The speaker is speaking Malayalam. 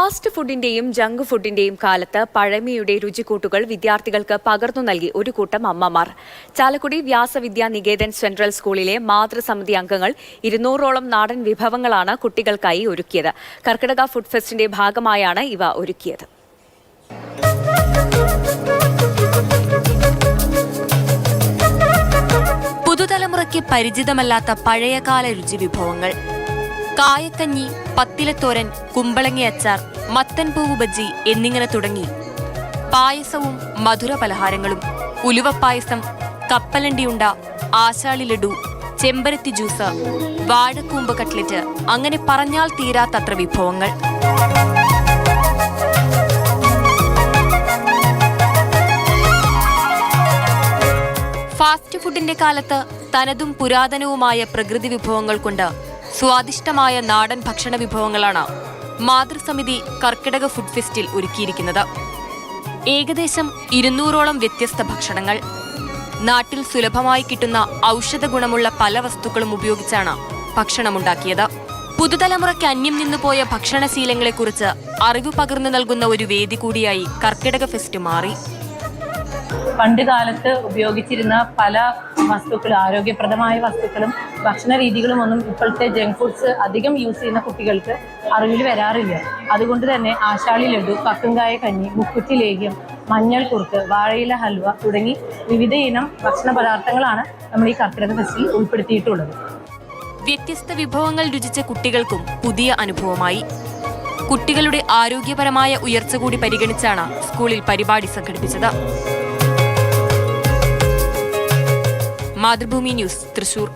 ഫാസ്റ്റ് ഫുഡിന്റെയും ജങ്ക് ഫുഡിന്റെയും കാലത്ത് പഴമയുടെ രുചിക്കൂട്ടുകൾ വിദ്യാർത്ഥികൾക്ക് പകർന്നു നൽകി ഒരു കൂട്ടം അമ്മമാർ. ചാലക്കുടി വ്യാസവിദ്യാ നികേതൻ സെൻട്രൽ സ്കൂളിലെ മാതൃസമിതി അംഗങ്ങൾ 200ഓളം നാടൻ വിഭവങ്ങളാണ് കുട്ടികൾക്കായി ഒരുക്കിയത്. കർക്കിടക ഫുഡ് ഫെസ്റ്റിന്റെ ഭാഗമായാണ് ഇവ ഒരുക്കിയത്. പുതുതലമുറയ്ക്ക് പരിചിതമല്ലാത്ത പഴയകാല രുചി വിഭവങ്ങൾ. കായക്കഞ്ഞി, പത്തിലത്തോരൻ, കുമ്പളങ്ങ അച്ചാർ, മത്തൻപൂവ് ബജ്ജി എന്നിങ്ങനെ തുടങ്ങി പായസവും മധുര പലഹാരങ്ങളും, ഉലുവപ്പായസം, കപ്പലണ്ടിയുണ്ട, ആശാളി ലഡു, ചെമ്പരത്തി ജ്യൂസ്, വാഴക്കൂമ്പ് കട്ട്ലറ്റ്, അങ്ങനെ പറഞ്ഞാൽ തീരാത്തത്ര വിഭവങ്ങൾ. ഫാസ്റ്റ് ഫുഡിന്റെ കാലത്ത് തനതും പുരാതനവുമായ പ്രകൃതി വിഭവങ്ങൾ കൊണ്ട് സ്വാദിഷ്ടമായ നാടൻ ഭക്ഷണ വിഭവങ്ങളാണ് മാതൃസമിതി കർക്കിടക ഫുഡ് ഫെസ്റ്റിൽ ഒരുക്കിയിരിക്കുന്നത്. ഏകദേശം 200ഓളം വ്യത്യസ്ത ഭക്ഷണങ്ങൾ. നാട്ടിൽ സുലഭമായി കിട്ടുന്ന ഔഷധ ഗുണമുള്ള പല വസ്തുക്കളും ഉപയോഗിച്ചാണ് ഭക്ഷണമുണ്ടാക്കിയത്. പുതുതലമുറയ്ക്ക് അന്യം നിന്നുപോയ ഭക്ഷണശീലങ്ങളെക്കുറിച്ച് അറിവ് പകർന്നു നൽകുന്ന ഒരു വേദി കൂടിയായി കർക്കിടക ഫെസ്റ്റ് മാറി. പണ്ട് കാലത്ത് ഉപയോഗിച്ചിരുന്ന പല വസ്തുക്കളും, ആരോഗ്യപ്രദമായ വസ്തുക്കളും ഭക്ഷണ രീതികളും ഒന്നും ഇപ്പോഴത്തെ ജങ്ക് ഫുഡ്സ് അധികം യൂസ് ചെയ്യുന്ന കുട്ടികൾക്ക് അറിവിൽ വരാറില്ല. അതുകൊണ്ട് തന്നെ ആശാളി ലഡു, കക്കുംകായ കഞ്ഞി, മുക്കുറ്റി ലേഹ്യം, മഞ്ഞൾ കുറുക്ക്, വാഴയില ഹൽവ തുടങ്ങി വിവിധ ഇനം ഭക്ഷണ പദാർത്ഥങ്ങളാണ് നമ്മൾ ഈ കർക്കിടക ഫെസ്റ്റിൽ ഉൾപ്പെടുത്തിയിട്ടുള്ളത്. വ്യത്യസ്ത വിഭവങ്ങൾ രുചിച്ച കുട്ടികൾക്കും പുതിയ അനുഭവമായി. കുട്ടികളുടെ ആരോഗ്യപരമായ ഉയർച്ച കൂടി പരിഗണിച്ചാണ് സ്കൂളിൽ പരിപാടി സംഘടിപ്പിച്ചത്. മാതൃഭൂമി ന്യൂസ്, തൃശൂർ.